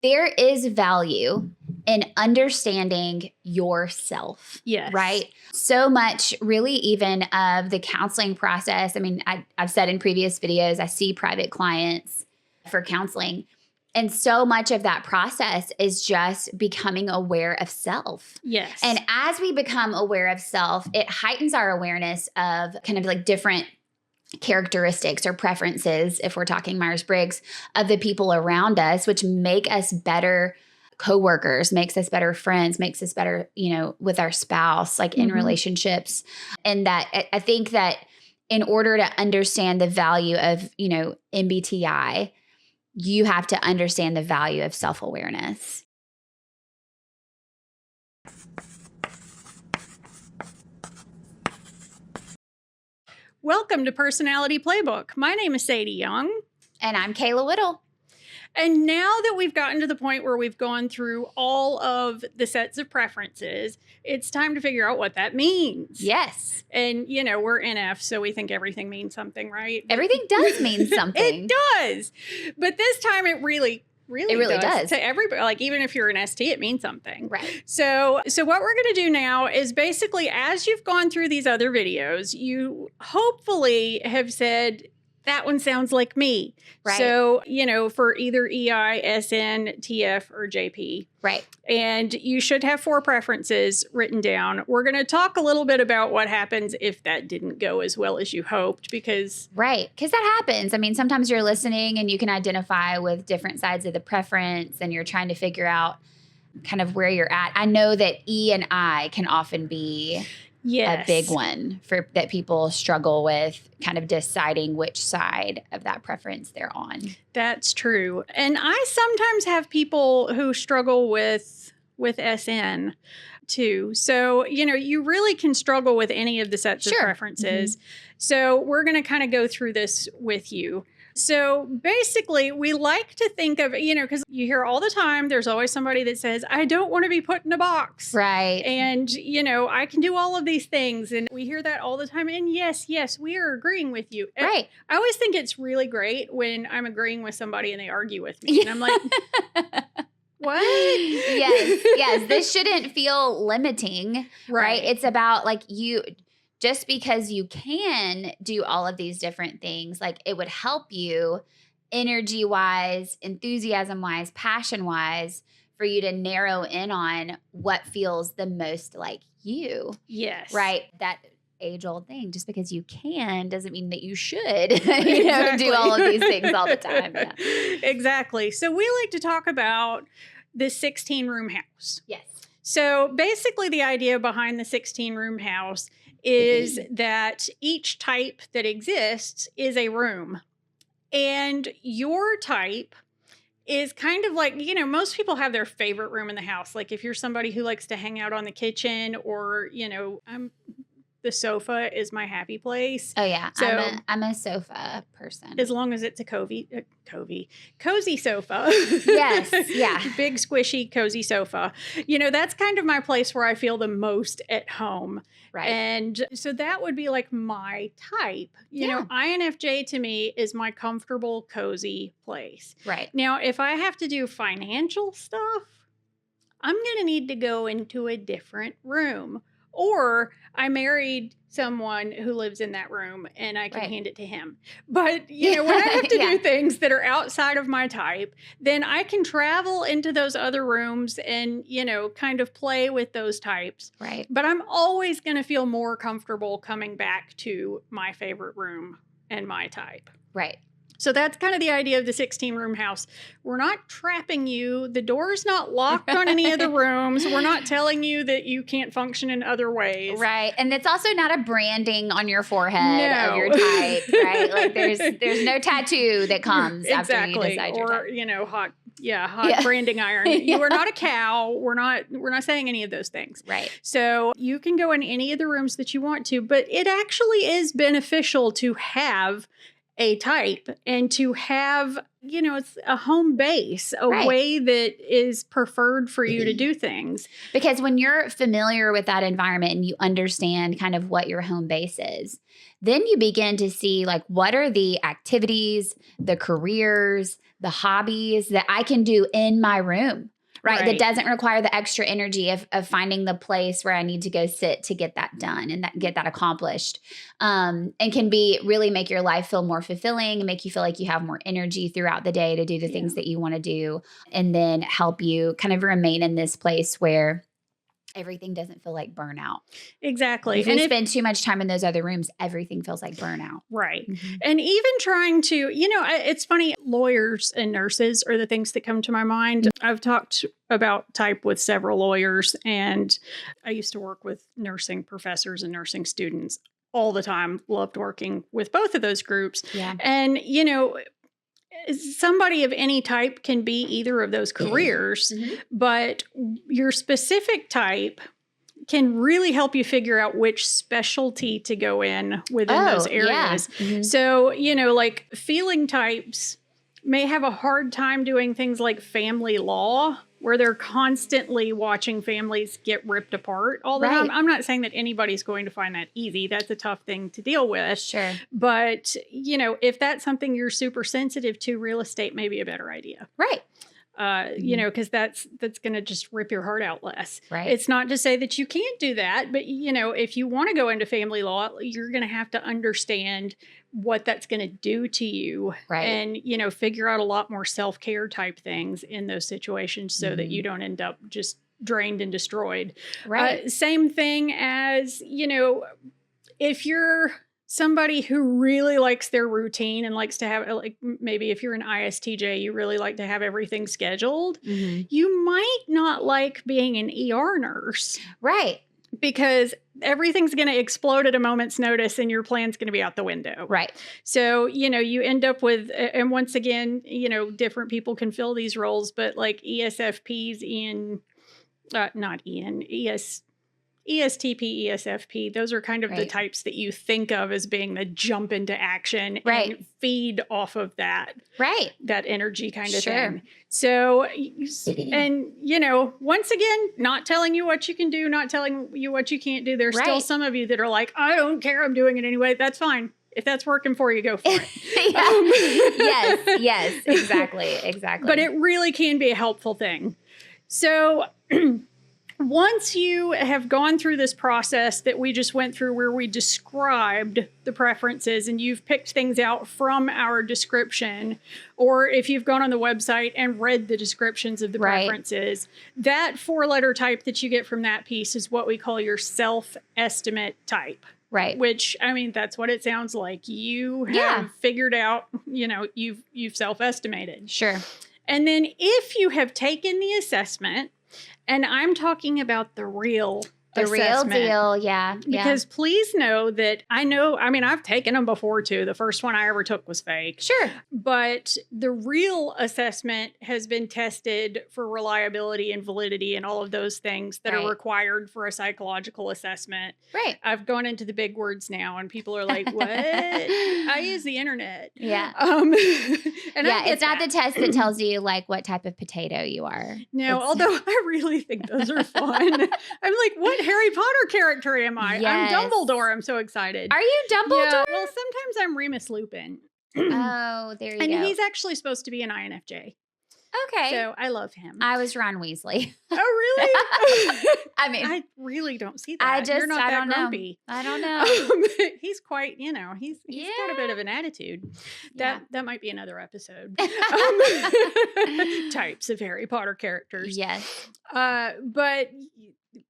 there is value in understanding yourself. Yes. Right? So much really even of the counseling process. I mean, I've said in previous videos, I see private clients for counseling. And so much of that process is just becoming aware of self. Yes. And as we become aware of self, it heightens our awareness of kind of like different characteristics or preferences, if we're talking Myers-Briggs, of the people around us, which make us better coworkers, makes us better friends, makes us better, with our spouse, like in relationships. And that I think that in order to understand the value of, MBTI, you have to understand the value of self-awareness. Welcome to Personality Playbook. My name is Sadie Young. And I'm Kayla Whittle. And now that we've gotten to the point where we've gone through all of the sets of preferences, it's time to figure out what that means. Yes. And, we're NF, so we think everything means something, right? Everything does mean something. It does. But this time it really does. To everybody. Like, even if you're an ST, it means something. Right. So what we're going to do now is basically, as you've gone through these other videos, you hopefully have said, that one sounds like me. Right. So, for either EI, SN, TF, or JP. Right. And you should have 4 preferences written down. We're going to talk a little bit about what happens if that didn't go as well as you hoped, because... Right. Because that happens. I mean, sometimes you're listening and you can identify with different sides of the preference and you're trying to figure out kind of where you're at. I know that E and I can often be... Yes. A big one that people struggle with, kind of deciding which side of that preference they're on. That's true. And I sometimes have people who struggle with SN too. So, you really can struggle with any of the sets of preferences. Mm-hmm. So we're going to kind of go through this with you. So basically, we like to think of, because you hear all the time, there's always somebody that says, I don't want to be put in a box. Right. And, I can do all of these things. And we hear that all the time. And yes, we are agreeing with you. And right. I always think it's really great when I'm agreeing with somebody and they argue with me. And I'm like... What? Yes. This shouldn't feel limiting, right? It's about like just because you can do all of these different things, like it would help you energy-wise, enthusiasm-wise, passion-wise, for you to narrow in on what feels the most like you. Yes. Right? That age-old thing, just because you can doesn't mean that you should, do all of these things all the time. Yeah. Exactly. So we like to talk about the 16-room house. Yes. So basically the idea behind the 16-room house is that each type that exists is a room. And your type is kind of like, most people have their favorite room in the house. Like if you're somebody who likes to hang out on the kitchen, or, the sofa is my happy place. Oh yeah, so I'm a sofa person. As long as it's a cozy sofa. Yes, yeah. Big squishy cozy sofa. That's kind of my place where I feel the most at home. Right. And so that would be like my type. INFJ to me is my comfortable, cozy place. Right. Now, if I have to do financial stuff, I'm going to need to go into a different room. Or I married someone who lives in that room and I can hand it to him. But, when I have to do things that are outside of my type, then I can travel into those other rooms and, kind of play with those types. Right. But I'm always going to feel more comfortable coming back to my favorite room and my type. Right. So that's kind of the idea of the 16-room house. We're not trapping you. The door's not locked on any of the rooms. We're not telling you that you can't function in other ways. Right. And it's also not a branding on your forehead of your type, right? Like there's no tattoo that comes after you decide your type. Or, hot branding iron. You are not a cow. We're not saying any of those things. Right. So you can go in any of the rooms that you want to, but it actually is beneficial to have a type and to have, it's a home base, a way that is preferred for you to do things. Because when you're familiar with that environment and you understand kind of what your home base is, then you begin to see like, what are the activities, the careers, the hobbies that I can do in my room? Right. That doesn't require the extra energy of finding the place where I need to go sit to get that done and get that accomplished. And can really make your life feel more fulfilling and make you feel like you have more energy throughout the day to do the things that you want to do, and then help you kind of remain in this place where everything doesn't feel like burnout. Exactly. If you spend too much time in those other rooms, everything feels like burnout. Right. Mm-hmm. And even trying to, it's funny, lawyers and nurses are the things that come to my mind. I've talked about type with several lawyers, and I used to work with nursing professors and nursing students all the time. Loved working with both of those groups. Yeah. And, somebody of any type can be either of those careers, but your specific type can really help you figure out which specialty to go in within those areas. Yeah. Mm-hmm. So, like feeling types may have a hard time doing things like family law, where they're constantly watching families get ripped apart all the time. I'm not saying that anybody's going to find that easy. That's a tough thing to deal with. Sure. But, if that's something you're super sensitive to, real estate may be a better idea. Right. Because that's going to just rip your heart out less. Right. It's not to say that you can't do that, but if you want to go into family law, you're going to have to understand what that's going to do to you, right? And figure out a lot more self-care type things in those situations so that you don't end up just drained and destroyed. Right. Same thing as if you're somebody who really likes their routine and likes to have, like, maybe if you're an ISTJ, you really like to have everything scheduled. You might not like being an ER nurse. Right. Because everything's going to explode at a moment's notice and your plan's going to be out the window. Right. So, you end up with, and once again, different people can fill these roles, but like ESFPs, ESTP, ESFP, those are kind of the types that you think of as being the jump into action and feed off of that. Right. That energy kind of thing. So, and, once again, not telling you what you can do, not telling you what you can't do. There's still some of you that are like, I don't care, I'm doing it anyway. That's fine. If that's working for you, go for it. Yes, exactly. But it really can be a helpful thing. So once you have gone through this process that we just went through where we described the preferences and you've picked things out from our description, or if you've gone on the website and read the descriptions of the preferences, that 4-letter type that you get from that piece is what we call your self-estimate type. Right. Which, I mean, that's what it sounds like. You have figured out, you've self-estimated. Sure. And then if you have taken the assessment, and I'm talking about the real assessment, real deal, yeah. Because please know that I've taken them before too. The first one I ever took was fake. Sure. But the real assessment has been tested for reliability and validity and all of those things that are required for a psychological assessment. Right. I've gone into the big words now and people are like, what? I use the internet. Yeah. And it's not the test that tells you like what type of potato you are. No, although I really think those are fun. I'm like, what Harry Potter character am I? Yes. I'm Dumbledore. I'm so excited. Are you Dumbledore? Yeah. Well, sometimes I'm Remus Lupin. Oh, there you go. And he's actually supposed to be an INFJ. Okay. So I love him. I was Ron Weasley. Oh, really? I really don't see that. You're not that grumpy. I don't know. He's quite, he's got a bit of an attitude. That might be another episode. Types of Harry Potter characters. Yes.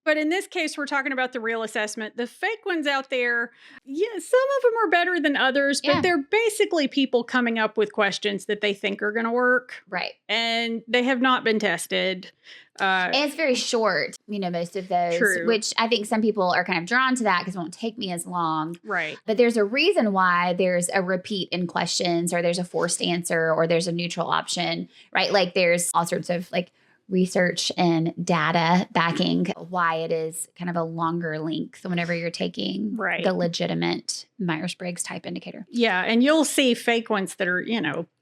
But in this case, we're talking about the real assessment. The fake ones out there, some of them are better than others, but they're basically people coming up with questions that they think are going to work. Right. And they have not been tested. And it's very short, most of those. True. Which I think some people are kind of drawn to that because it won't take me as long. Right. But there's a reason why there's a repeat in questions, or there's a forced answer, or there's a neutral option, right? Like there's all sorts of like research and data backing why it is kind of a longer length whenever you're taking the legitimate Myers-Briggs type indicator. Yeah. And you'll see fake ones that are,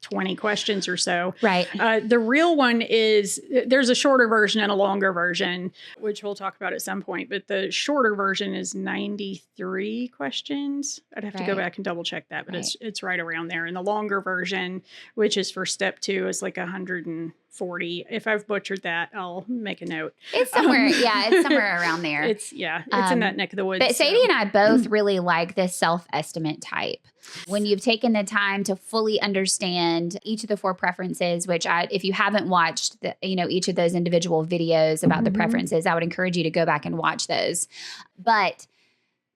20 questions or so. Right. The real one is, there's a shorter version and a longer version, which we'll talk about at some point. But the shorter version is 93 questions. I'd have to go back and double check that, but it's right around there. And the longer version, which is for step 2, is like 140. If I've butchered that, I'll make a note. It's somewhere, it's somewhere around there. It's in that neck of the woods. But Sadie and I both really like this self-estimate type. When you've taken the time to fully understand each of the 4 preferences, which if you haven't watched each of those individual videos about the preferences, I would encourage you to go back and watch those. But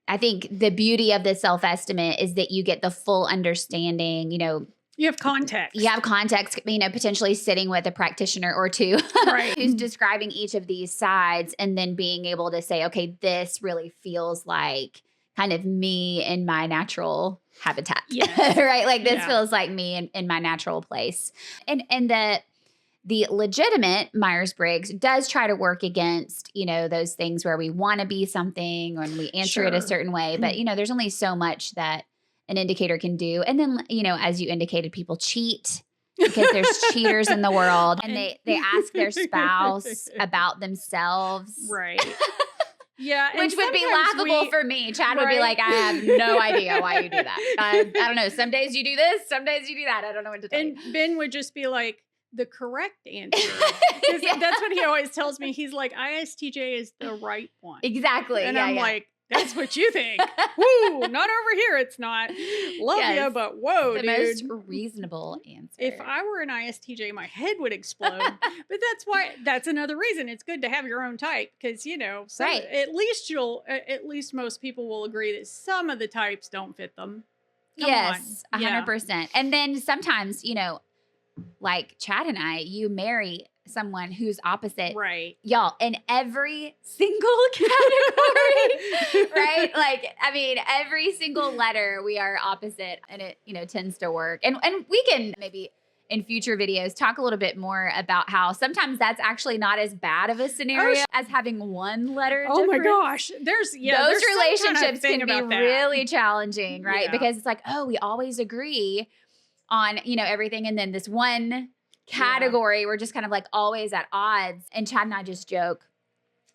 I think the beauty of the self-estimate is that you get the full understanding, you have context. You have context, potentially sitting with a practitioner or two who's describing each of these sides and then being able to say, okay, this really feels like kind of me in my natural habitat, right? Like this feels like me in my natural place. And the legitimate Myers-Briggs does try to work against, those things where we want to be something or we answer it a certain way. But, there's only so much that an indicator can do. And then, as you indicated, people cheat because there's cheaters in the world and they ask their spouse about themselves. Right. Yeah. Which would be laughable for me. Chad would be like, I have no idea why you do that. I don't know. Some days you do this, some days you do that. I don't know what to tell you. And Ben would just be like, the correct answer. That's what he always tells me. He's like, ISTJ is the right one. Exactly. And I'm like, that's what you think. Woo, not over here. It's not. Love you, but whoa, the dude. most reasonable answer. If I were an ISTJ, my head would explode. But that's another reason it's good to have your own type because, at least most people will agree that some of the types don't fit them. Yes, 100%. And then sometimes, like Chad and I, you marry someone who's opposite. Right. Y'all, in every single category, right? Like, every single letter we are opposite and it, tends to work. And we can maybe in future videos talk a little bit more about how sometimes that's actually not as bad of a scenario as having one letter difference. My gosh. Those relationships can be really challenging, right? Because it's like, we always agree on, everything. And then this one category, we're just kind of like always at odds. And Chad and I just joke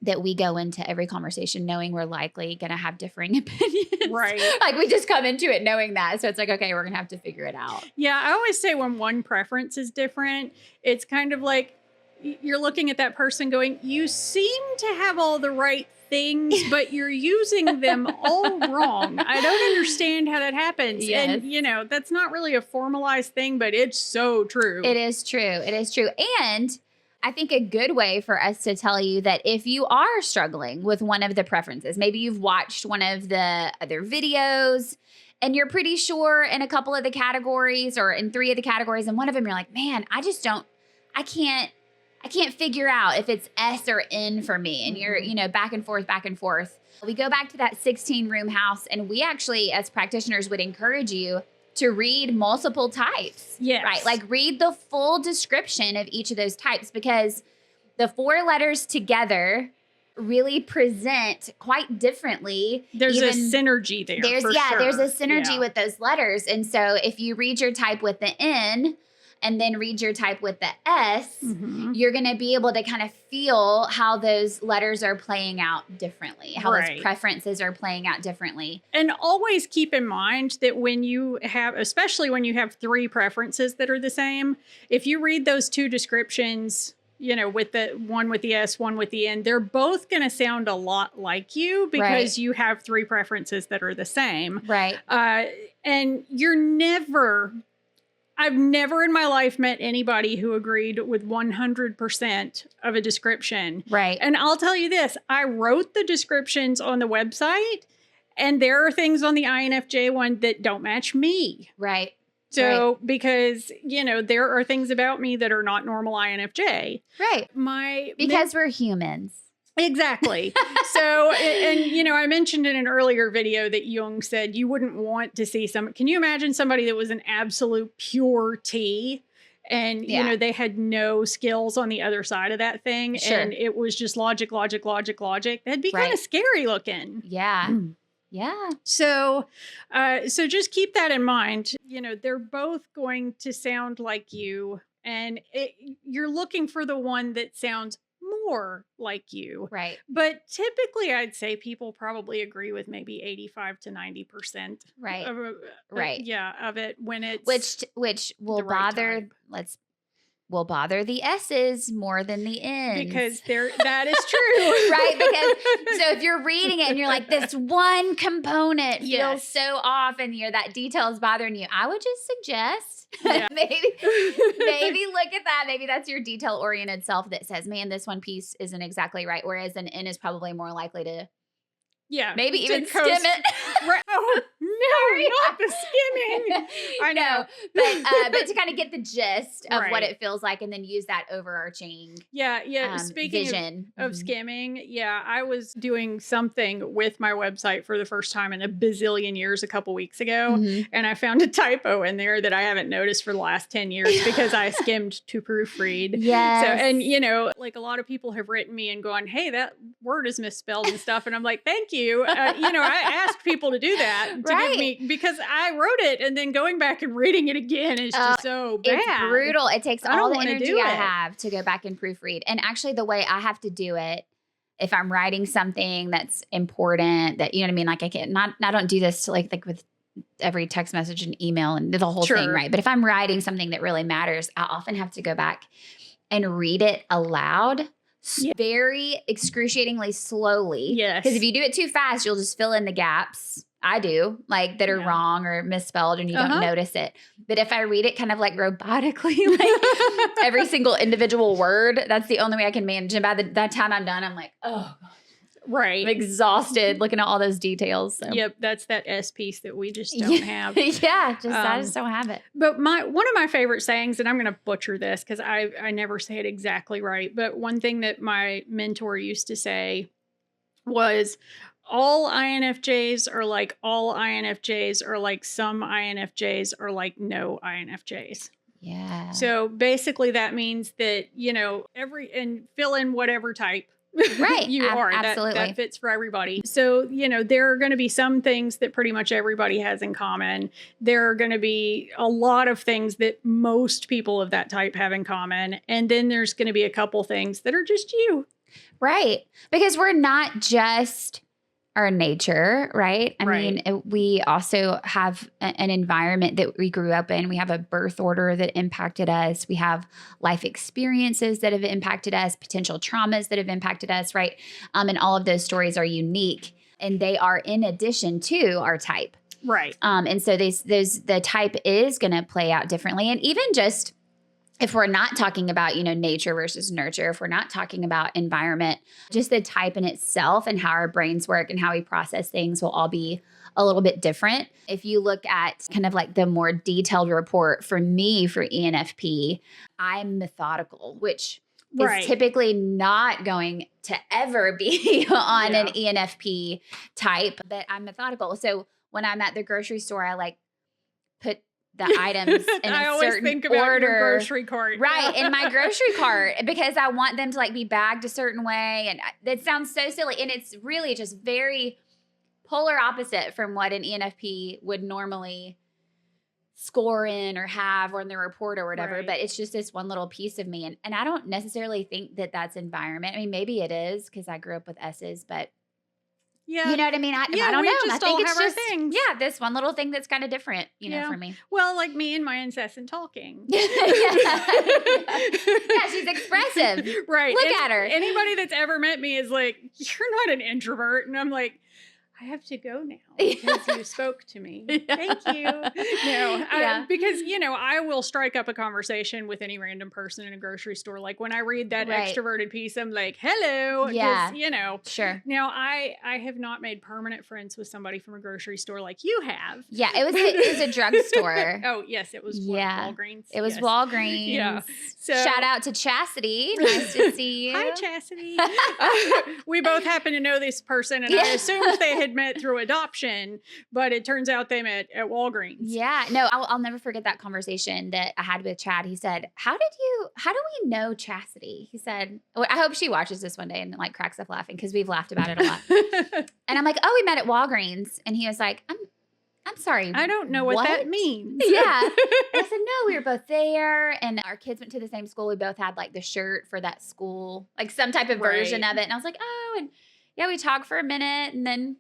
that we go into every conversation knowing we're likely going to have differing opinions. Right. Like we just come into it knowing that. So it's like, okay, we're going to have to figure it out. Yeah. I always say when one preference is different, it's kind of like you're looking at that person going, you seem to have all the right things, but you're using them all wrong. I don't understand how that happens. Yes. And, that's not really a formalized thing, but it's so true. It is true. It is true. And I think a good way for us to tell you that if you are struggling with one of the preferences, maybe you've watched one of the other videos and you're pretty sure in a couple of the categories or in 3 of the categories, and one of them you're like, man, I can't figure out if it's S or N for me. And you're, back and forth. We go back to that 16-room house, and we actually, as practitioners, would encourage you to read multiple types. Yes. Right? Like read the full description of each of those types because the 4 letters together really present quite differently. There's a synergy there. There's a synergy with those letters. And so if you read your type with the N, and then read your type with the S, you're going to be able to kind of feel how those letters are playing out differently, how those preferences are playing out differently. And always keep in mind that when you have, especially when you have 3 preferences that are the same, if you read those 2 descriptions, with the one with the S, one with the N, they're both going to sound a lot like you because you have 3 preferences that are the same. Right. And I've never in my life met anybody who agreed with 100% of a description. Right. And I'll tell you this, I wrote the descriptions on the website and there are things on the INFJ one that don't match me. Right. So, because, there are things about me that are not normal INFJ. Right. Because we're humans. Exactly. So, and I mentioned in an earlier video that Jung said you wouldn't want to see can you imagine somebody that was an absolute pure T and, they had no skills on the other side of that thing. Sure. And it was just logic. That'd be kind of scary looking. Yeah. Yeah. So just keep that in mind. You know, they're both going to sound like you, and you're looking for the one that sounds more like you. Right. But typically I'd say people probably agree with maybe 85 to 90%. Right. Right. Of it when it's which will the right bother type. will bother the S's more than the N's. Because that is true. Right? Because so if you're reading it and you're like, this one component feels so off and that detail is bothering you, I would just suggest maybe look at that. Maybe that's your detail-oriented self that says, man, this one piece isn't exactly right. Whereas an N is probably more likely to maybe even skim it. Right. Oh, no, not the skimming. I know. But to kind of get the gist of what it feels like and then use that overarching Speaking vision. Of skimming, I was doing something with my website for the first time in a bazillion years a couple weeks ago, and I found a typo in there that I haven't noticed for the last 10 years because I skimmed to proofread. Yes. So, and like a lot of people have written me and gone, hey, that word is misspelled and stuff. And I'm like, thank you. I asked people to do that to give me, because I wrote it and then going back and reading it again is just so bad. It's brutal. It takes all the energy I have to go back and proofread. And actually the way I have to do it, if I'm writing something that's important, that, you know what I mean? Like I don't do this to like with every text message and email and the whole thing, right? But if I'm writing something that really matters, I often have to go back and read it aloud. Very excruciatingly slowly. Yes. Because if you do it too fast, you'll just fill in the gaps. I do, like that are wrong or misspelled and you don't notice it. But if I read it kind of like robotically, like every single individual word, that's the only way I can manage. And by that time I'm done, I'm like, oh, right. I'm exhausted looking at all those details. So. Yep. That's that S piece that we just don't have. I just don't have it. But one of my favorite sayings, and I'm going to butcher this because I never say it exactly right. But one thing that my mentor used to say was, all INFJs are like all INFJs are like some INFJs are like no INFJs. Yeah. So basically that means that, and fill in whatever type you are. Absolutely. That fits for everybody. So, there are going to be some things that pretty much everybody has in common. There are going to be a lot of things that most people of that type have in common. And then there's going to be a couple things that are just you. Right. Because we're not just our nature, right? I mean, we also have an environment that we grew up in. We have a birth order that impacted us. We have life experiences that have impacted us, potential traumas that have impacted us, right? And all of those stories are unique, and they are in addition to our type. Right. And so the type is going to play out differently. And even just if we're not talking about, nature versus nurture, if we're not talking about environment, just the type in itself and how our brains work and how we process things will all be a little bit different. If you look at kind of like the more detailed report for me for ENFP, I'm methodical, which is typically not going to ever be on an ENFP type, but I'm methodical. So when I'm at the grocery store, I put the items in a certain think about order. Your grocery cart. Right, in my grocery cart, because I want them to be bagged a certain way. And that sounds so silly. And it's really just very polar opposite from what an ENFP would normally score in or have or in the report or whatever. Right. But it's just this one little piece of me. And I don't necessarily think that that's environment. I mean, maybe it is because I grew up with S's, but yeah. You know what I mean? I don't know. Just I think it's just things. this one little thing that's kind of different, for me. Well, like me and my incessant talking. Yeah, she's expressive. Right. Look at her. Anybody that's ever met me is like, you're not an introvert. And I'm like, I have to go now because you spoke to me. Thank you. No, because, I will strike up a conversation with any random person in a grocery store. Like when I read that extroverted piece, I'm like, hello. Yeah. Sure. Now, I have not made permanent friends with somebody from a grocery store like you have. Yeah, it was a drugstore. Oh, yes, it was Walgreens. It was Walgreens. Yeah. So, shout out to Chastity. Nice to see you. Hi, Chastity. We both happen to know this person, and I assumed they had had met through adoption, but it turns out they met at Walgreens. Yeah. No, I'll never forget that conversation that I had with Chad. He said, how do we know Chastity? He said, well, I hope she watches this one day and like cracks up laughing because we've laughed about it a lot. And I'm like, oh, we met at Walgreens. And he was like, I'm sorry. I don't know what that means. Yeah. And I said, no, we were both there. And our kids went to the same school. We both had like the shirt for that school, like some type of version of it. And I was like, oh, and yeah, we talked for a minute and then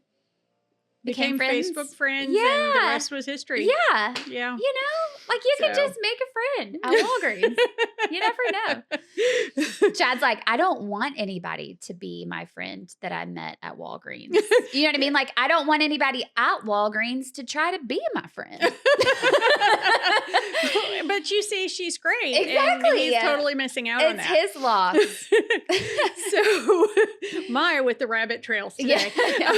became friends. Facebook friends, and the rest was history. Yeah. Yeah. You know, like you could just make a friend at Walgreens. You never know. Chad's like, I don't want anybody to be my friend that I met at Walgreens. You know what I mean? Like, I don't want anybody at Walgreens to try to be my friend. But you see, she's great. Exactly. And he's totally missing out on that. It's his loss. So, Maya with the rabbit trails today. Yeah.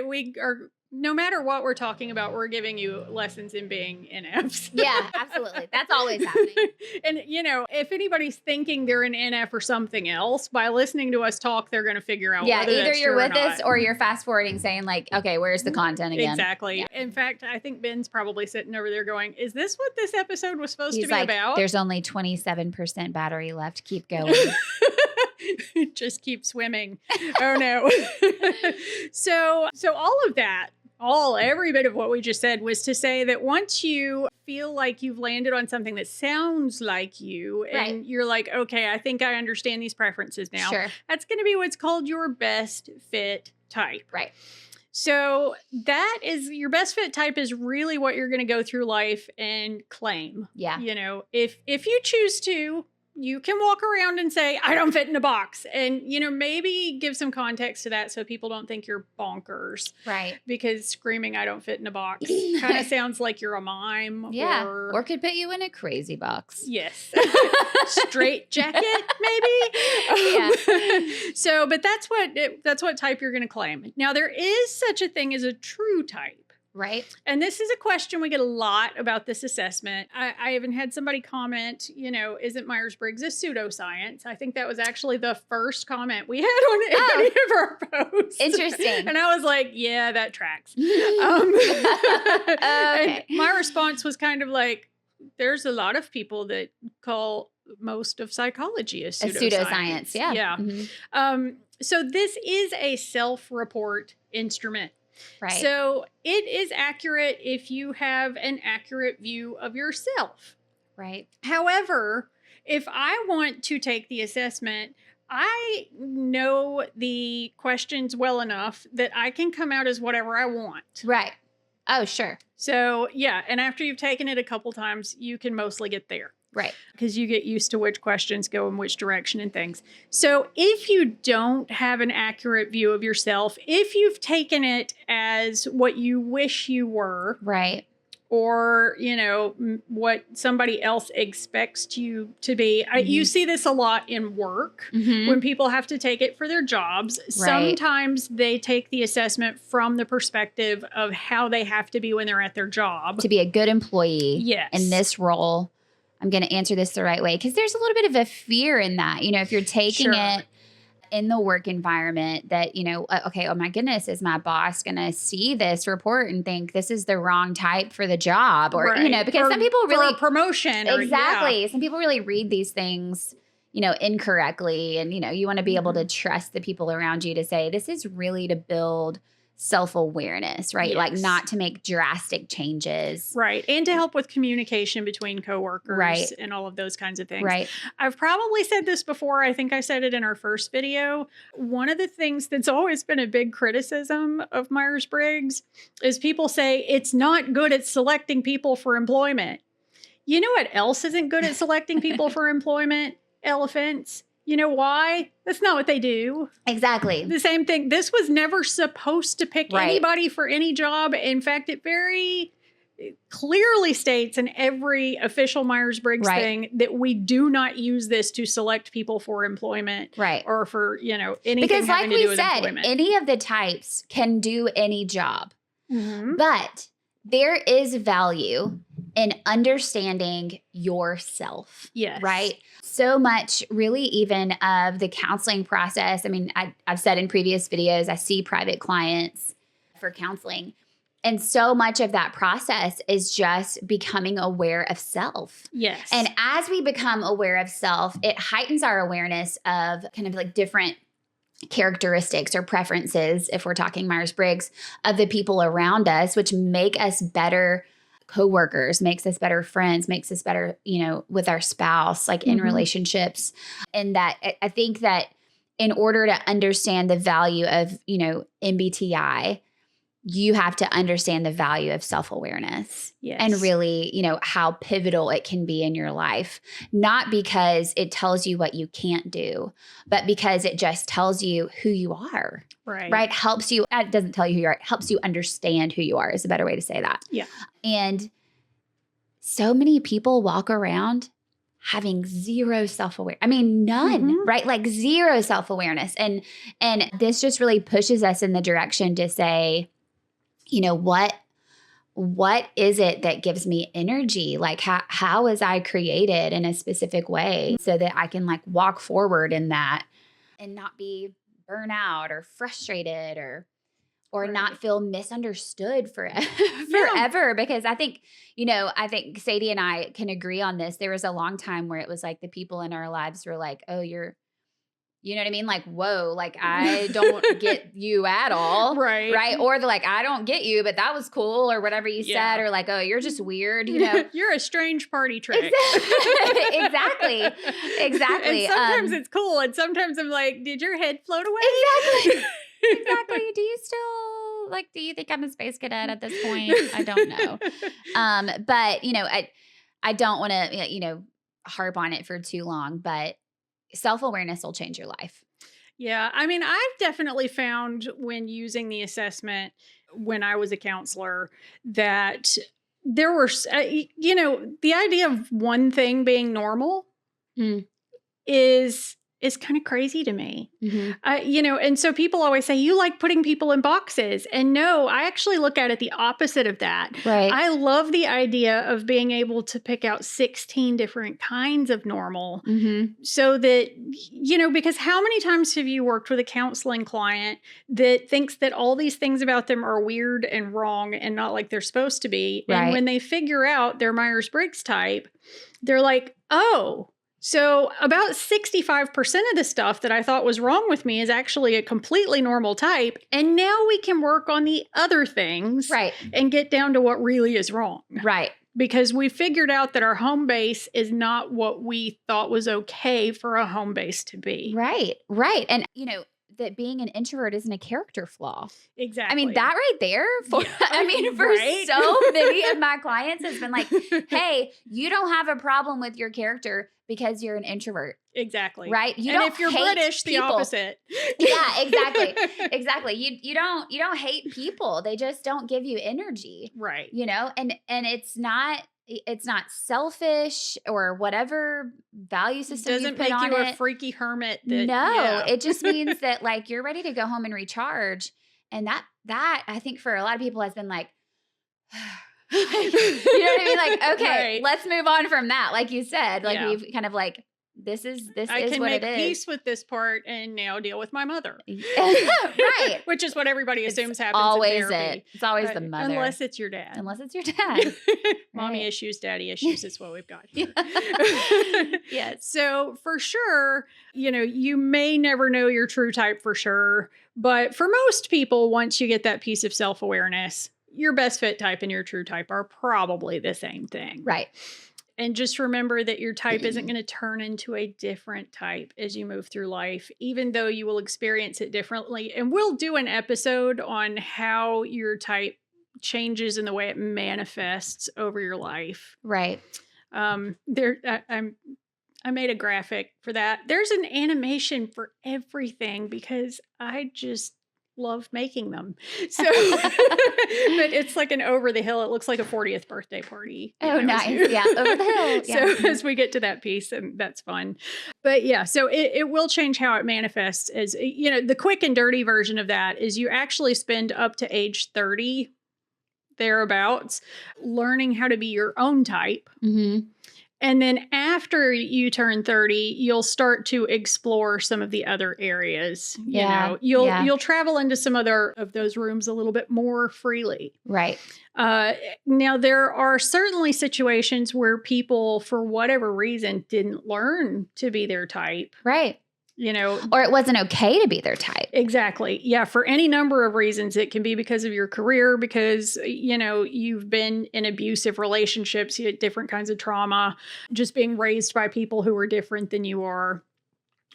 We are, no matter what we're talking about, we're giving you lessons in being NFs. Yeah, absolutely. That's always happening. And, you know, if anybody's thinking they're an NF or something else, by listening to us talk, they're going to figure out whether either that's you're true with us or you're fast forwarding saying like, okay, where's the content again? Exactly. Yeah. In fact, I think Ben's probably sitting over there going, is this what this episode was supposed to be about? There's only 27% battery left. Keep going. Just keep swimming. Oh no. So all of that, every bit of what we just said was to say that once you feel like you've landed on something that sounds like you and you're like, okay, I think I understand these preferences now. Sure. That's going to be what's called your best fit type. Right. So that is your best fit type is really what you're going to go through life and claim. Yeah. You know, if you choose to, you can walk around and say, I don't fit in a box. And, you know, maybe give some context to that so people don't think you're bonkers. Right. Because screaming, I don't fit in a box kind of sounds like you're a mime. Yeah. Or could put you in a crazy box. Yes. Straight jacket, maybe. Yeah. But that's what type you're going to claim. Now, there is such a thing as a true type. Right. And this is a question we get a lot about this assessment. I even had somebody comment, you know, isn't Myers-Briggs a pseudoscience? I think that was actually the first comment we had on any of our posts. Interesting. And I was like, yeah, that tracks. Okay. And my response was kind of like, there's a lot of people that call most of psychology a pseudoscience. Yeah. Yeah. Mm-hmm. So this is a self-report instrument. Right. So it is accurate if you have an accurate view of yourself. Right. However, if I want to take the assessment, I know the questions well enough that I can come out as whatever I want. Right. Oh, sure. So, yeah. And after you've taken it a couple times, you can mostly get there. Right. Because you get used to which questions go in which direction and things. So if you don't have an accurate view of yourself, if you've taken it as what you wish you were. Right. Or, you know, what somebody else expects you to be. You see this a lot in work when people have to take it for their jobs. Right. Sometimes they take the assessment from the perspective of how they have to be when they're at their job. To be a good employee. Yes. In this role. I'm going to answer this the right way. Because there's a little bit of a fear in that. You know, if you're taking it in the work environment that, you know, okay, oh my goodness, is my boss going to see this report and think this is the wrong type for the job? Or, you know, because some people really. For a promotion. Exactly. Some people really read these things, you know, incorrectly. And, you know, you want to be able to trust the people around you to say, this is really to build self-awareness, right? Yes. Like not to make drastic changes. Right. And to help with communication between coworkers and all of those kinds of things. Right. I've probably said this before. I think I said it in our first video. One of the things that's always been a big criticism of Myers-Briggs is people say it's not good at selecting people for employment. You know what else isn't good at selecting people for employment? Elephants. You know why? That's not what they do. Exactly. The same thing. This was never supposed to pick anybody for any job. In fact, it very clearly states in every official Myers-Briggs thing that we do not use this to select people for employment. Right. Or for, you know, anything because having to do with employment. Because like we said, any of the types can do any job. Mm-hmm. But there is value in understanding yourself. Yes. Right? So much really even of the counseling process. I mean, I've said in previous videos, I see private clients for counseling. And so much of that process is just becoming aware of self. Yes. And as we become aware of self, it heightens our awareness of kind of like different characteristics or preferences, if we're talking Myers-Briggs, of the people around us, which make us better coworkers, makes us better friends, makes us better, with our spouse, like in relationships. And that I think that in order to understand the value of, MBTI, you have to understand the value of self-awareness. Yes. And really, how pivotal it can be in your life, not because it tells you what you can't do, but because it just tells you who you are. Right. Helps you. It doesn't tell you who you are. It helps you understand who you are is a better way to say that. Yeah. And so many people walk around having zero self-awareness. I mean, none, right? Like zero self-awareness. And this just really pushes us in the direction to say, what is it that gives me energy? Like how was I created in a specific way so that I can like walk forward in that and not be burnt out or frustrated or not feel misunderstood forever. Because I think Sadie and I can agree on this. There was a long time where it was like the people in our lives were like, oh, you know what I mean? Like, whoa, like I don't get you at all. Right. Or they're like, I don't get you, but that was cool or whatever you said. Or like, oh, you're just weird, You're a strange party trick. Exactly. And sometimes it's cool. And sometimes I'm like, did your head float away? Exactly. Do you think I'm a space cadet at this point? I don't know. But, I don't want to, harp on it for too long, but self-awareness will change your life. Yeah. I mean, I've definitely found when using the assessment when I was a counselor that there were, the idea of one thing being normal is kind of crazy to me. And so people always say, you like putting people in boxes. And no, I actually look at it the opposite of that. Right. I love the idea of being able to pick out 16 different kinds of normal so that, because how many times have you worked with a counseling client that thinks that all these things about them are weird and wrong and not like they're supposed to be? Right. And when they figure out their Myers-Briggs type, they're like, oh, so about 65% of the stuff that I thought was wrong with me is actually a completely normal type. And now we can work on the other things and get down to what really is wrong. Right. Because we figured out that our home base is not what we thought was okay for a home base to be. Right. And, that being an introvert isn't a character flaw. Exactly. I mean, that right there, for so many of my clients has been like, hey, you don't have a problem with your character because you're an introvert. Exactly. Right? And if you're British, people. The opposite. Yeah, exactly. You don't hate people. They just don't give you energy. Right. And it's not selfish or whatever value system you put on it. Doesn't make you a freaky hermit. It just means that like you're ready to go home and recharge. And that I think for a lot of people has been like, you know what I mean? Like, okay, let's move on from that. Like you said, like we've kind of like, this is what it is. I can make peace with this part and now deal with my mother. Right. Which is what everybody assumes happens always in therapy. It's always the mother. Unless it's your dad. Mommy issues, daddy issues is what we've got. Yes. So for sure, you may never know your true type for sure. But for most people, once you get that piece of self-awareness, your best fit type and your true type are probably the same thing. Right. And just remember that your type isn't going to turn into a different type as you move through life, even though you will experience it differently. And we'll do an episode on how your type changes in the way it manifests over your life. Right. I made a graphic for that. There's an animation for everything because I just love making them. So, but it's like an over the hill. It looks like a 40th birthday party. Oh, nice. Yeah. Over the hill. Yeah. So as we get to that piece, and that's fun. But yeah, so it will change how it manifests as, the quick and dirty version of that is you actually spend up to age 30 thereabouts learning how to be your own type. And then after you turn 30, you'll start to explore some of the other areas. You'll travel into some other of those rooms a little bit more freely. Right. Now, there are certainly situations where people, for whatever reason, didn't learn to be their type. Right. Or it wasn't okay to be their type. Exactly. Yeah. For any number of reasons. It can be because of your career, because, you've been in abusive relationships, you had different kinds of trauma, just being raised by people who are different than you are.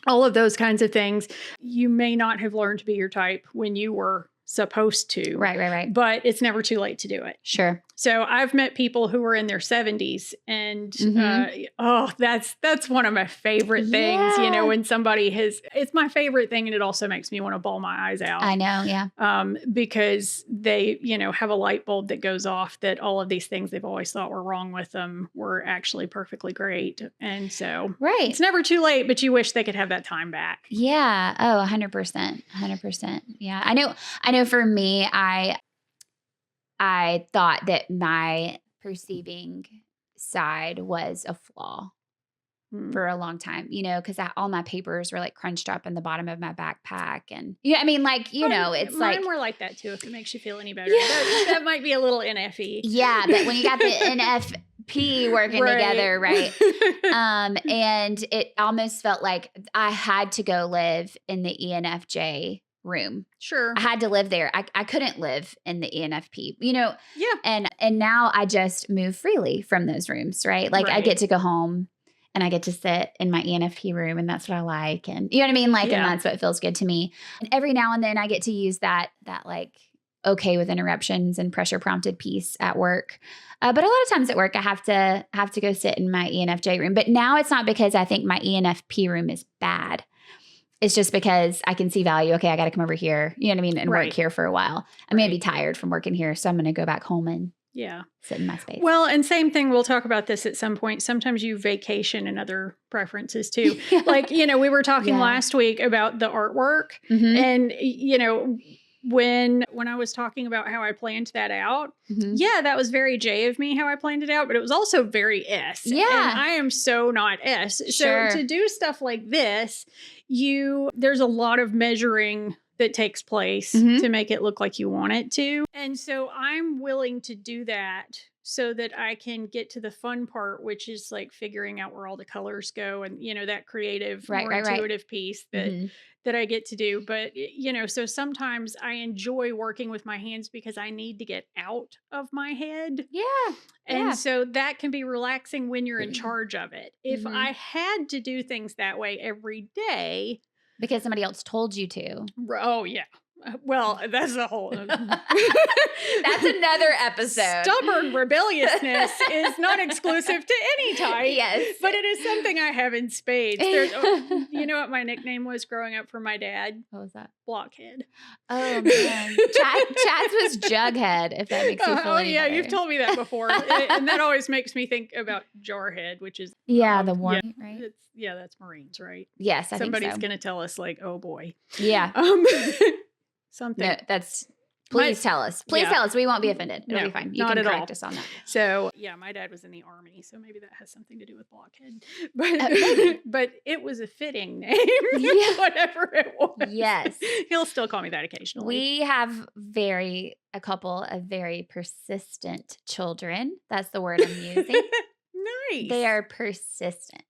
All of those kinds of things. You may not have learned to be your type when you were supposed to. Right. But it's never too late to do it. Sure. So I've met people who are in their 70s and, that's one of my favorite things, when somebody it's my favorite thing. And it also makes me want to bawl my eyes out. I know. Yeah. Because they, have a light bulb that goes off that all of these things they've always thought were wrong with them were actually perfectly great. And so it's never too late, but you wish they could have that time back. Yeah. Oh, 100%. 100%. Yeah. I know for me, I thought that my perceiving side was a flaw for a long time, because all my papers were like crunched up in the bottom of my backpack. And it's mine like. Mine were like that too, if it makes you feel any better. Yeah. That might be a little NFE. Yeah. But when you got the NFP working together, right? And it almost felt like I had to go live in the ENFJ room. Sure. I had to live there. I couldn't live in the ENFP, Yeah. And now I just move freely from those rooms, right? Like I get to go home and I get to sit in my ENFP room, and that's what I like. And you know what I mean? Like, and that's what feels good to me. And every now and then I get to use that like okay with interruptions and pressure prompted piece at work. But a lot of times at work, I have to go sit in my ENFJ room. But now it's not because I think my ENFP room is bad. It's just because I can see value. Okay, I got to come over here, you know what I mean, and work here for a while. I may be tired from working here, so I'm going to go back home and sit in my space. Well, and same thing, we'll talk about this at some point. Sometimes you vacation in other preferences too. Like, we were talking last week about the artwork and, when I was talking about how I planned that out, that was very J of me, how I planned it out, but it was also very S. Yeah. And I am so not S. Sure. So to do stuff like this, there's a lot of measuring that takes place to make it look like you want it to. And so I'm willing to do that so that I can get to the fun part, which is like figuring out where all the colors go and, that creative, more intuitive piece that I get to do. But, so sometimes I enjoy working with my hands because I need to get out of my head. Yeah. And so that can be relaxing when you're in charge of it. If I had to do things that way every day. Because somebody else told you to. Oh, yeah. Well, that's a whole. That's another episode. Stubborn rebelliousness is not exclusive to any type. Yes. But it is something I have in spades. You know what my nickname was growing up for my dad? What was that? Blockhead. Oh, man. Chad's was Jughead, if that makes you feel any better. You've told me that before. And that always makes me think about Jarhead, which is. The one, right? That's Marines, right? Yes, I think so. Somebody's going to tell us, like, oh, boy. Yeah. Something. No, please tell us. Please tell us. We won't be offended. It'll be fine. You can correct us on that. So, my dad was in the Army, so maybe that has something to do with Blockhead. But it was a fitting name, whatever it was. Yes. He'll still call me that occasionally. We have a couple of very persistent children. That's the word I'm using. Nice. They are persistent.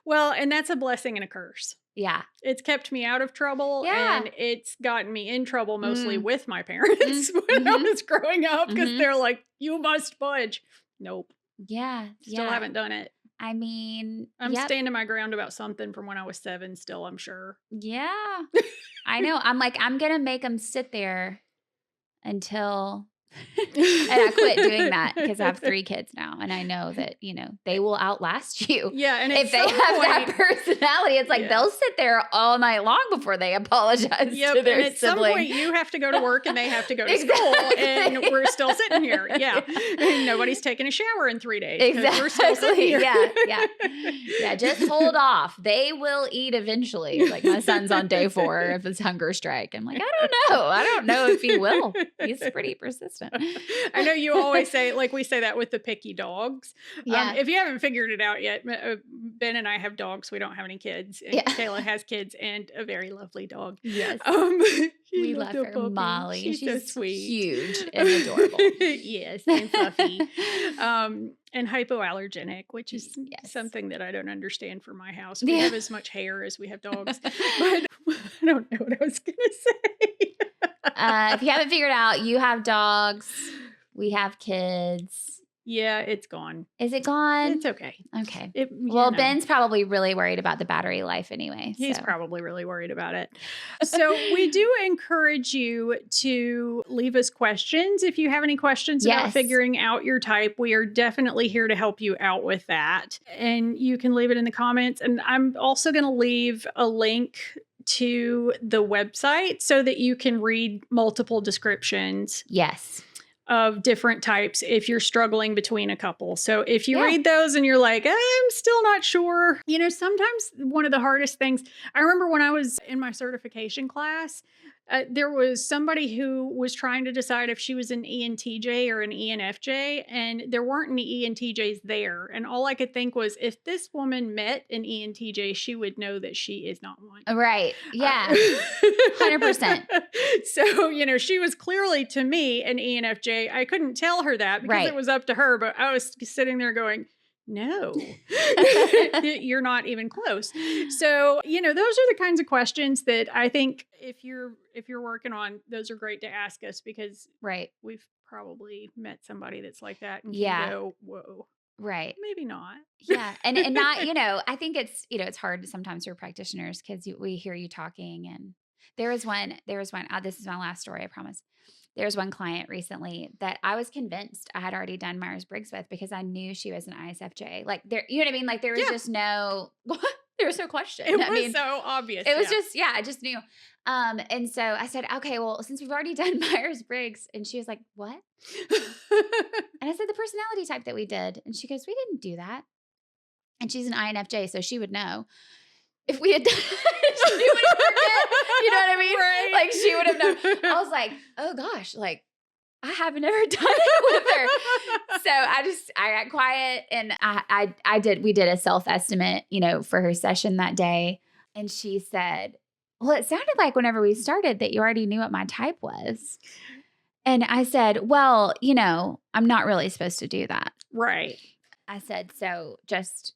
Well, and that's a blessing and a curse. Yeah. It's kept me out of trouble and it's gotten me in trouble mostly with my parents when I was growing up because they're like, you must budge. Nope. Yeah. Still haven't done it. I mean, I'm standing my ground about something from when I was 7 still, I'm sure. Yeah. I know. I'm like, I'm going to make them sit there until... and I quit doing that because I have 3 kids now, and I know that they will outlast you. Yeah, and if they have that personality, it's like they'll sit there all night long before they apologize to their and at sibling. Some point, you have to go to work and they have to go to school, and we're still sitting here. Yeah, and nobody's taking a shower in 3 days. Exactly. We're still sitting here. Yeah. Just hold off. They will eat eventually. Like my son's on day 4 of his hunger strike. I'm like, I don't know if he will. He's pretty persistent. assistant. I know you always say, like we say that with the picky dogs. Yeah. If you haven't figured it out yet, Ben and I have dogs. We don't have any kids. And Kayla has kids and a very lovely dog. Yes. We love her, puppy. Molly. She's so sweet. Huge and adorable. Yes, and fluffy. And hypoallergenic, which is something that I don't understand for my house. We have as much hair as we have dogs. But I don't know what I was going to say. If you haven't figured out, you have dogs. We have kids. Yeah, it's gone. Is it gone? It's okay. Okay. Ben's probably really worried about the battery life anyway. He's probably really worried about it. So we do encourage you to leave us questions. If you have any questions about figuring out your type, we are definitely here to help you out with that. And you can leave it in the comments. And I'm also going to leave a link to the website so that you can read multiple descriptions. Yes. Of different types if you're struggling between a couple. So if you read those and you're like, I'm still not sure. You know, sometimes one of the hardest things, I remember when I was in my certification class, there was somebody who was trying to decide if she was an ENTJ or an ENFJ, and there weren't any ENTJs there. And all I could think was, if this woman met an ENTJ, she would know that she is not one. Right. Yeah. 100%. So, you know, she was clearly, to me, an ENFJ. I couldn't tell her that because it was up to her, but I was sitting there going, no, you're not even close. So, you know, those are the kinds of questions that I think if you're working on, those are great to ask us, because we've probably met somebody that's like that and can go, whoa. Right. Maybe not. Yeah. And not, you know, I think it's, you know, it's hard sometimes for practitioners because we hear you talking, and there was one, this is my last story, I promise. There's one client recently that I was convinced I had already done Myers-Briggs with because I knew she was an ISFJ. Like there, you know what I mean? Like there was just there was no question. It was so obvious. It was just, I just knew. And so I said, okay, well, since we've already done Myers-Briggs, and she was like, what? And I said, the personality type that we did. And she goes, we didn't do that. And she's an INFJ, so she would know. If we had done she would have forget. You know what I mean? Right. Like she would have known. I was like, oh gosh, like I haven't ever done it with her. So I got quiet, and we did a self-estimate, you know, for her session that day. And she said, well, it sounded like whenever we started that you already knew what my type was. And I said, well, you know, I'm not really supposed to do that. Right. I said, so just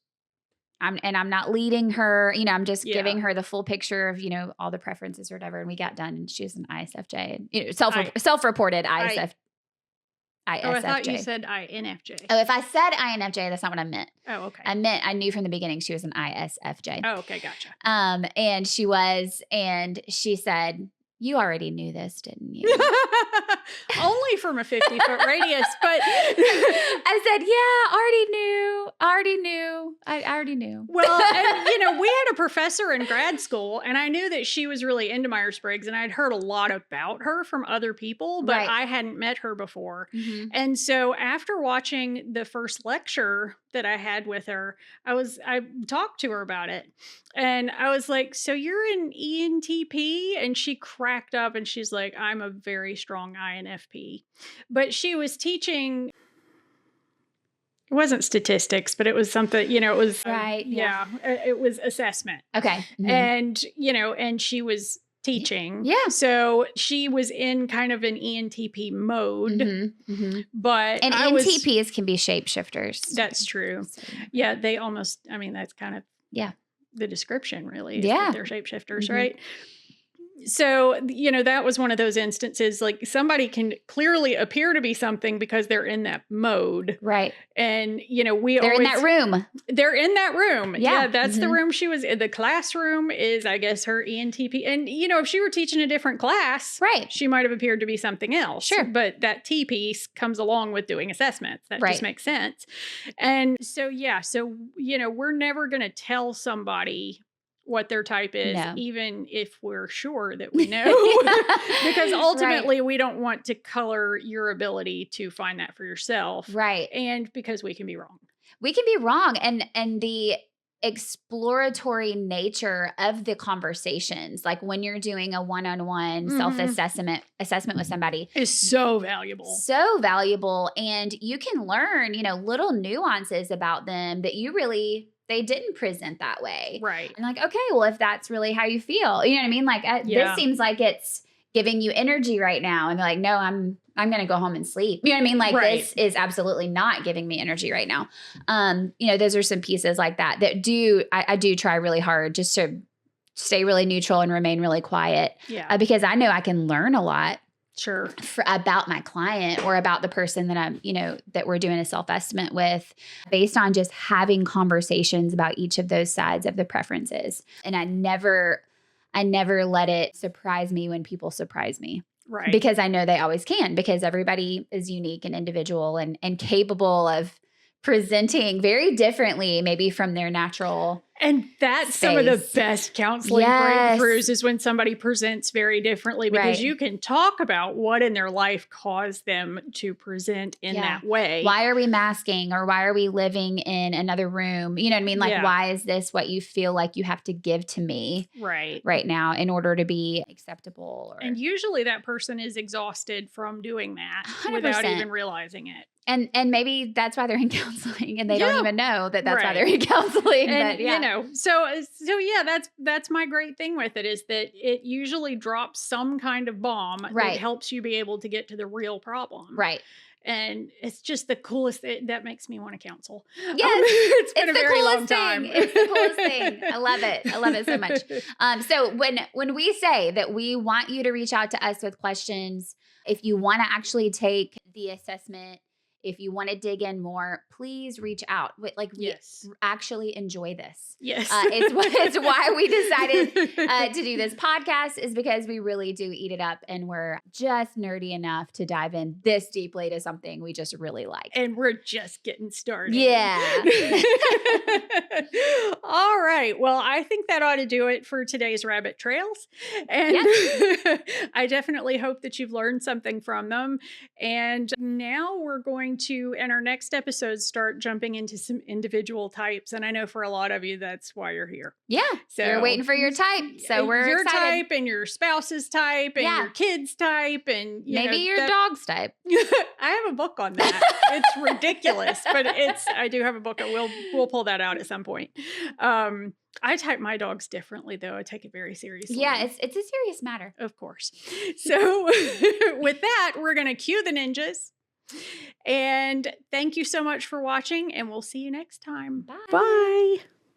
I'm not leading her, you know, I'm just giving her the full picture of, you know, all the preferences or whatever. And we got done, and she was an ISFJ, and, you know, self-reported ISFJ. I thought you said INFJ. Oh, if I said INFJ, that's not what I meant. Oh, okay. I knew from the beginning she was an ISFJ. Oh, okay. Gotcha. And she said, you already knew this, didn't you? Only from a 50-foot radius, but I said, yeah, I already knew. Well, and, you know, we had a professor in grad school, and I knew that she was really into Myers-Briggs, and I'd heard a lot about her from other people, but I hadn't met her before. Mm-hmm. And so after watching the first lecture that I had with her, I talked to her about it, and I was like, so you're an ENTP? And she cracked up, and she's like, I'm a very strong INFP. But she was teaching, it wasn't statistics, but it was something, you know, it was, it was assessment. Okay. Mm-hmm. And, you know, and she was teaching. Yeah. So she was in kind of an ENTP mode. Mm-hmm. Mm-hmm. But and ENTPs can be shapeshifters. That's true. So, yeah. They almost, I mean, that's kind of the description really. They're shapeshifters, mm-hmm. right? So, you know, that was one of those instances, like somebody can clearly appear to be something because they're in that mode. Right. And, you know, they're in that room. They're in that room. Yeah. That's mm-hmm. the room she was in. The classroom is, I guess, her ENTP. And, you know, if she were teaching a different class, she might have appeared to be something else. Sure. But that T piece comes along with doing assessments. That just makes sense. And so, you know, we're never going to tell somebody what their type is, even if we're sure that we know, because ultimately we don't want to color your ability to find that for yourself. Right. And because we can be wrong. We can be wrong. And exploratory nature of the conversations, like when you're doing a one-on-one self-assessment with somebody, is so valuable. So valuable. And you can learn, little nuances about them that they didn't present that way. Right. And like, okay, well, if that's really how you feel, you know what I mean? Like this seems like it's giving you energy right now. And they're like, no, I'm going to go home and sleep. You know what I mean? Like this is absolutely not giving me energy right now. Those are some pieces like that I do try really hard just to stay really neutral and remain really quiet. Yeah. Because I know I can learn a lot. Sure. About my client or about the person that I'm, that we're doing a self-estimate with, based on just having conversations about each of those sides of the preferences. And I never let it surprise me when people surprise me. Right. Because I know they always can, because everybody is unique and individual and capable of presenting very differently, maybe from their natural. And that's some of the best counseling breakthroughs is when somebody presents very differently, because you can talk about what in their life caused them to present in that way. Why are we masking, or why are we living in another room? You know what I mean? Like, why is this what you feel like you have to give to me right now in order to be acceptable? And usually that person is exhausted from doing that 100%. Without even realizing it. And maybe that's why they're in counseling, and they don't even know that that's why they're in counseling. And, but so that's my great thing with it, is that it usually drops some kind of bomb that helps you be able to get to the real problem. Right. And it's just the coolest thing. That makes me want to counsel. Yes. It's been a very long time. It's the coolest thing. I love it. I love it so much. So when we say that we want you to reach out to us with questions, if you want to actually take the assessment, if you want to dig in more, please reach out. We actually enjoy this. Yes. It's why we decided to do this podcast, is because we really do eat it up, and we're just nerdy enough to dive in this deeply to something we just really like. And we're just getting started. Yeah. All right. Well, I think that ought to do it for today's Rabbit Trails. And I definitely hope that you've learned something from them. And now we're going to, in our next episode, start jumping into some individual types. And I know for a lot of you, that's why you're here. Yeah. So you're waiting for your type. So we're your excited. Type and your spouse's type and your kid's type and maybe your dog's type. I have a book on that. It's ridiculous, but I do have a book. We'll pull that out at some point. I type my dogs differently, though. I take it very seriously. Yeah, it's a serious matter. Of course. So with that, we're going to cue the ninjas. And thank you so much for watching, and we'll see you next time. Bye. Bye.